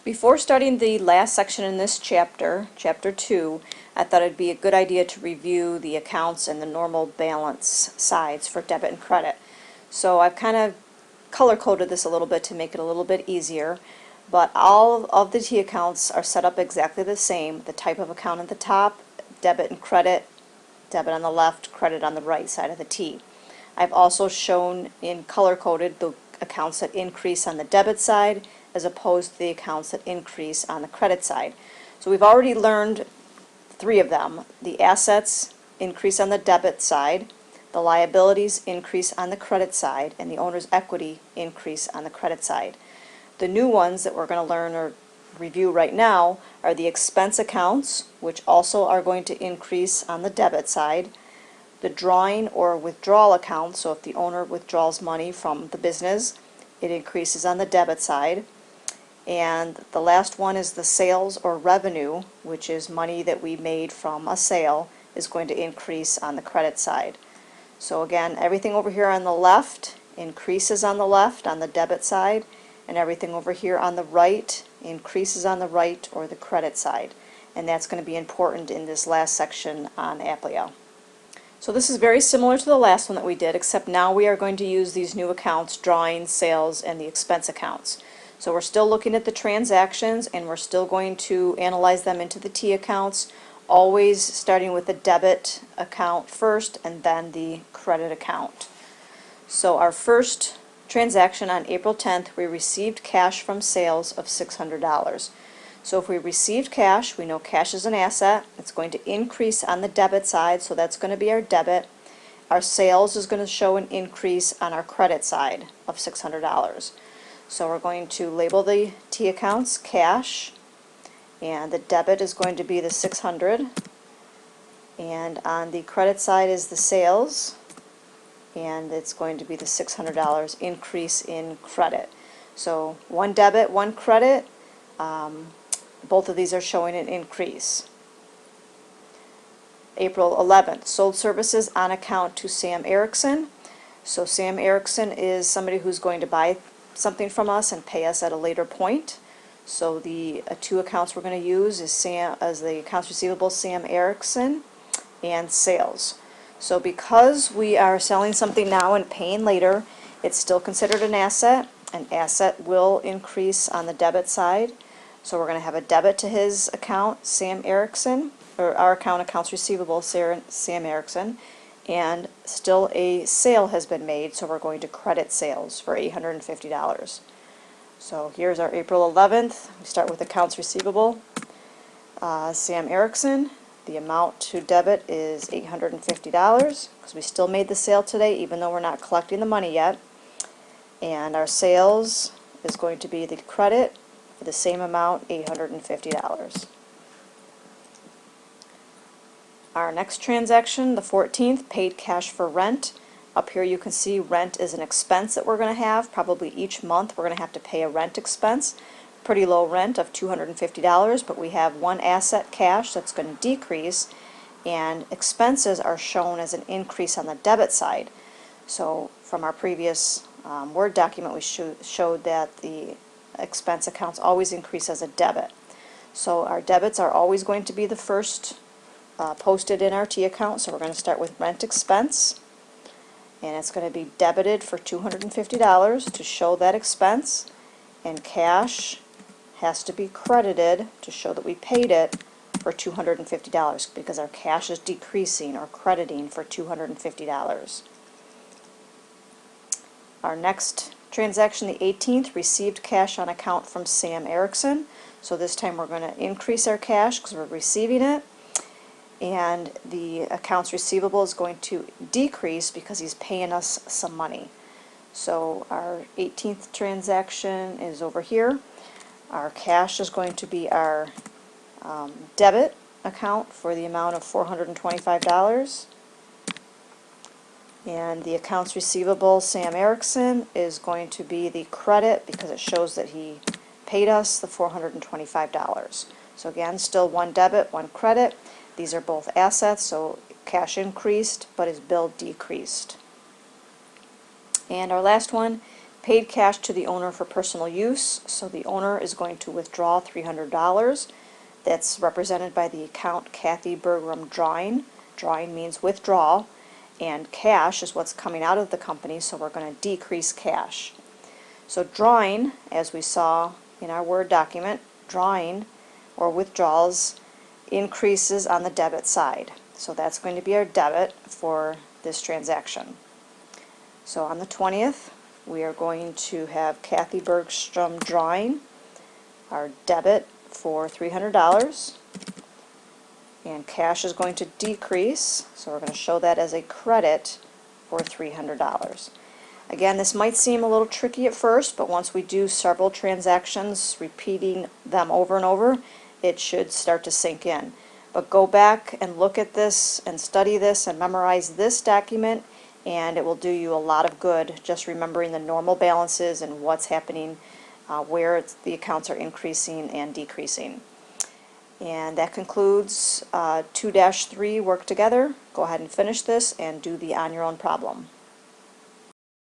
Before starting the last section in this chapter, Chapter 2, I thought it'd be a good idea to review the accounts and the normal balance sides for debit and credit. So I've kind of color-coded this a little bit to make it a little bit easier, but all of the T accounts are set up exactly the same. The type of account at the top, debit and credit, debit on the left, credit on the right side of the T. I've also shown in color-coded the accounts that increase on the debit side as opposed to the accounts that increase on the credit side. So we've already learned three of them. The assets increase on the debit side, the liabilities increase on the credit side, and the owner's equity increase on the credit side. The new ones that we're going to learn or review right now are the expense accounts, which also are going to increase on the debit side, the drawing or withdrawal account, so if the owner withdraws money from the business, it increases on the debit side. And the last one is the sales or revenue, which is money that we made from a sale, is going to increase on the credit side. So again, everything over here on the left increases on the left on the debit side, and everything over here on the right increases on the right or the credit side. And that's going to be important in this last section on Applia. So this is very similar to the last one that we did, except now we are going to use these new accounts, drawing, sales, and the expense accounts. So we're still looking at the transactions, and we're still going to analyze them into the T accounts, always starting with the debit account first and then the credit account. So our first transaction on April 10th, we received cash from sales of $600. So if we received cash, we know cash is an asset. It's going to increase on the debit side, so that's going to be our debit. Our sales is going to show an increase on our credit side of $600. So we're going to label the T accounts cash, and the debit is going to be the $600, and on the credit side is the sales, and it's going to be the $600 increase in credit. So one debit, one credit. Both of these are showing an increase. April 11th, sold services on account to Sam Erickson. So Sam Erickson is somebody who's going to buy something from us and pay us at a later point. So the two accounts we're going to use is the accounts receivable, Sam Erickson, and sales. So because we are selling something now and paying later, it's still considered an asset. An asset will increase on the debit side. So we're going to have a debit to his account, Sam Erickson, or our account, accounts receivable, Sam Erickson, and still a sale has been made, so we're going to credit sales for $850. So here's our April 11th. We start with accounts receivable, Sam Erickson. The amount to debit is $850 because we still made the sale today even though we're not collecting the money yet. And our sales is going to be the credit for the same amount, $850. Our next transaction, the 14th, paid cash for rent. Up here you can see rent is an expense that we're going to have. Probably each month we're going to have to pay a rent expense. Pretty low rent of $250, but we have one asset, cash, that's going to decrease, and expenses are shown as an increase on the debit side. So from our previous Word document, we showed that the expense accounts always increase as a debit. So our debits are always going to be the first posted in our T account, so we're going to start with rent expense, and it's going to be debited for $250 to show that expense, and cash has to be credited to show that we paid it for $250 because our cash is decreasing or crediting for $250. Our next transaction, the 18th, received cash on account from Sam Erickson. So this time we're going to increase our cash because we're receiving it. And the accounts receivable is going to decrease because he's paying us some money. So our 18th transaction is over here. Our cash is going to be our debit account for the amount of $425. And the accounts receivable, Sam Erickson, is going to be the credit because it shows that he paid us the $425. So again, still one debit, one credit. These are both assets, so cash increased, but his bill decreased. And our last one, Paid cash to the owner for personal use, so the owner is going to withdraw $300. That's represented by the account Kathy Bergram drawing. Drawing means withdrawal, and cash is what's coming out of the company, so we're going to decrease cash. So drawing, as we saw in our Word document, drawing or withdrawals increases on the debit side. So that's going to be our debit for this transaction. So on the 20th, we are going to have Kathy Bergstrom drawing our debit for $300, and cash is going to decrease, so we're going to show that as a credit for $300. Again, this might seem a little tricky at first, but once we do several transactions, repeating them over and over, it should start to sink in. But go back and look at this and study this and memorize this document, and it will do you a lot of good just remembering the normal balances and what's happening, where the accounts are increasing and decreasing. And that concludes 2-3 work together. Go ahead and finish this and do the on your own problem.